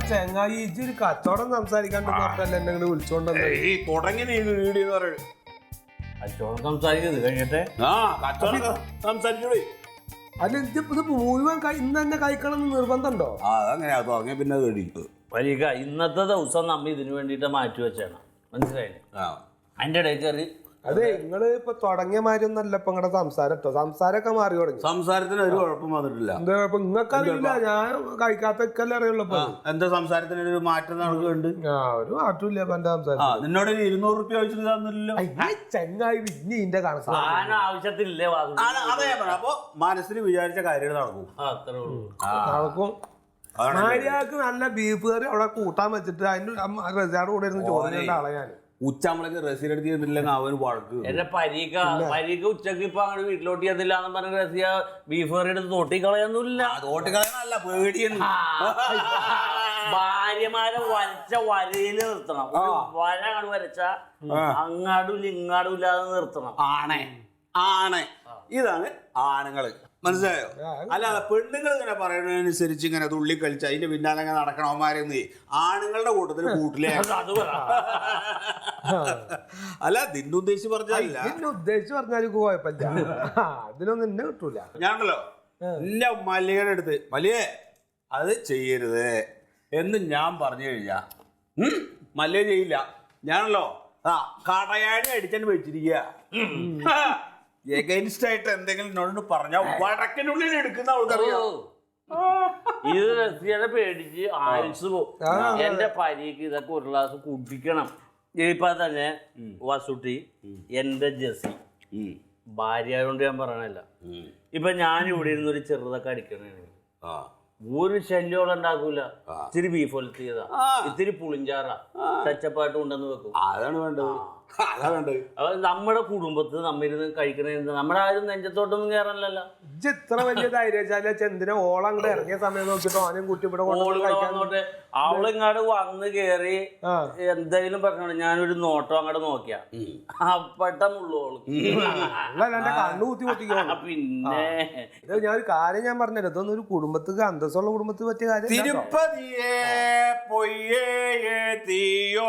ചെങ്ങായി ഇജ്ജ് ഒരു കച്ചവടം സംസാരിക്കാണ്ട് പറഞ്ഞല്ലേ എന്നെ വിളിച്ചോണ്ടല്ലേ കച്ചവടം സംസാരിക്കുന്നത് കഴിഞ്ഞിട്ട് സംസാരിച്ചോളി. അല്ല ഇത് മുഴുവൻ ഇന്ന് തന്നെ കഴിക്കണം എന്ന് നിർബന്ധമുണ്ടോ? അതങ്ങനെയാ തുടങ്ങിയ പിന്നെ കഴിക്കും. വരിക ഇന്നത്തെ ദിവസം നമ്മ ഇതിനു വേണ്ടിയിട്ട് മാറ്റി വെച്ചാണ്, മനസ്സിലായില്ലേ? അതിന്റെ ഇടയിൽ കയറി അതെ നിങ്ങള് ഇപ്പൊ തുടങ്ങിയ മാതിരി ഒന്നല്ല ഇപ്പൊ നിങ്ങളുടെ സംസാരം കേട്ടോ, സംസാരമൊക്കെ മാറി തുടങ്ങി. സംസാരത്തിന് ഒരു കുഴപ്പം വന്നിട്ടില്ല. എന്താ ഇപ്പൊ നിങ്ങൾക്കറിയില്ല, ഞാൻ കഴിക്കാത്തൊക്കെ അറിയുള്ളൂ. എന്താ സംസാരത്തിന് ഒരു മാറ്റം നടക്കുന്നുണ്ട്? ഒരു മാറ്റമില്ല ഇപ്പൊ എന്റെ സംസാരം. നിന്നോട് 200 റുപ്യ ചോദിച്ചിട്ട് തന്നില്ലല്ലോ. ചെങ്ങായി പിന്നെ ഇതിന്റെ കണക്ക് ആവശ്യത്തില്ലേ? അതെ, അപ്പൊ മനസ്സിൽ വിചാരിച്ച കാര്യങ്ങൾ നടക്കും. നടക്കും. മാര്യാക്ക് നല്ല ബീഫ് കറി അവിടെ കൂട്ടാൻ വെച്ചിട്ട് അതിന്റെ റെസാർഡ് കൂടെ ഇരുന്ന് ചോദിക്കേണ്ട ആളെ ഞാൻ. ഉച്ചമ്മളൊക്കെ റസീൽ എടുത്തില്ലെങ്കിൽ അവന് വഴക്ക്. എന്റെ പരീക്ക ഉച്ചക്ക് ഇപ്പൊ അങ്ങോട്ട് വീട്ടിലോട്ട് ചെന്നില്ല എന്ന് പറഞ്ഞ റസിയ ബീഫ് കറി എടുത്ത് തോട്ടി കളയൊന്നുമില്ല. തോട്ടിക്കളയല്ല, പേടിയാണ്. ഭാര്യമാരെ വരച്ച വരയില് നിർത്തണം. വര അങ്ങോട്ട് വരച്ച അങ്ങാടും ഇങ്ങാടും ഇല്ലാതെ നിർത്തണം. ആണ് ഇതാണ് ആണുങ്ങള്, മനസ്സിലായോ? അല്ലാതെ പെണ്ണുങ്ങൾ ഇങ്ങനെ പറയുന്നതിനനുസരിച്ച് ഇങ്ങനെ തുള്ളി കളിച്ച് അതിന്റെ പിന്നാലെ ഇങ്ങനെ നടക്കണവന്മാരെന്ന് ആണുങ്ങളുടെ കൂട്ടത്തിൽ കൂട്ടിലേ. അല്ല നിന്നെ ഉദ്ദേശിച്ച് പറഞ്ഞാലില്ല, എന്നെ ഉദ്ദേശിച്ച് പറഞ്ഞാലും കുഴപ്പമില്ല, അതിനൊന്നും എന്നെ കിട്ടൂല. ഞാനല്ലോ എന്റെ മല്ലികയുടെ അടുത്ത് മല്ലികേ അത് ചെയ്യരുത് എന്ന് ഞാൻ പറഞ്ഞു കഴിഞ്ഞാ മല്ലിക ചെയ്യില്ല. ഞാനല്ലോ കടയാടി അടിച്ചാണ് വെച്ചിരിക്കുക. എഗൈൻസ്റ്റ് ആയിട്ട് എന്തെങ്കിലും എന്നോട് പറഞ്ഞാൽ വടക്കിനുള്ളിൽ എടുക്കുന്ന ആൾക്കറിയാം. ഇത് റസിയെ പേടിച്ച് ആയുസ് പോകും. എന്റെ പരീക്ക് ഇതൊക്കെ ഒരു ഗ്ലാസ് കുടിക്കണം. ഇപ്പൊ തന്നെ വസുട്ടി എന്റെ ജസി ഭാര്യ കൊണ്ട് ഞാൻ പറയണല്ല. ഇപ്പൊ ഞാൻ ഇവിടെ ഇരുന്നൊരു ചെറുതൊക്കെ അടിക്കണെങ്കിൽ ഒരു ശല്യോളം ഉണ്ടാക്കൂല. ഇത്തിരി ബീഫ് ഒലത്തിയതാ, ഇത്തിരി പുളിഞ്ചാറാ, തച്ചപ്പാട്ട് കൊണ്ടെന്ന് വെക്കും. അതാണ് വേണ്ടത്. അപ്പൊ നമ്മുടെ കുടുംബത്ത് നമ്മിരുന്ന് കഴിക്കണ നമ്മുടെ ആരും നെഞ്ചത്തോട്ടൊന്നും കയറാനല്ലോ. ഇത്ര വലിയ ധൈര്യശാലി ചെന്തിനെ ഓളം അങ്ങോട്ട് ഇറങ്ങിയ സമയം നോക്കിട്ട് ഓനും കുട്ടി ഇവിടെ വന്നോട്ടെ. അവളിങ്ങാട് വന്ന് കേറി എന്തെങ്കിലും പറഞ്ഞോളൂ, ഞാനൊരു നോട്ടം അങ്ങോട്ട് നോക്കിയാ അപ്പട്ടമുള്ളോള് കണ്ണു കുത്തി പൊട്ടിക്കോ. പിന്നെ ഞാനൊരു കാര്യം ഞാൻ പറഞ്ഞല്ലോ, ഇതൊന്നും ഒരു കുടുംബത്തിക്ക് അന്തസ്സുള്ള കുടുംബത്തിൽ പറ്റിയ കാര്യം. തിരുപ്പതിയേ പൊയ്യേ തീയോ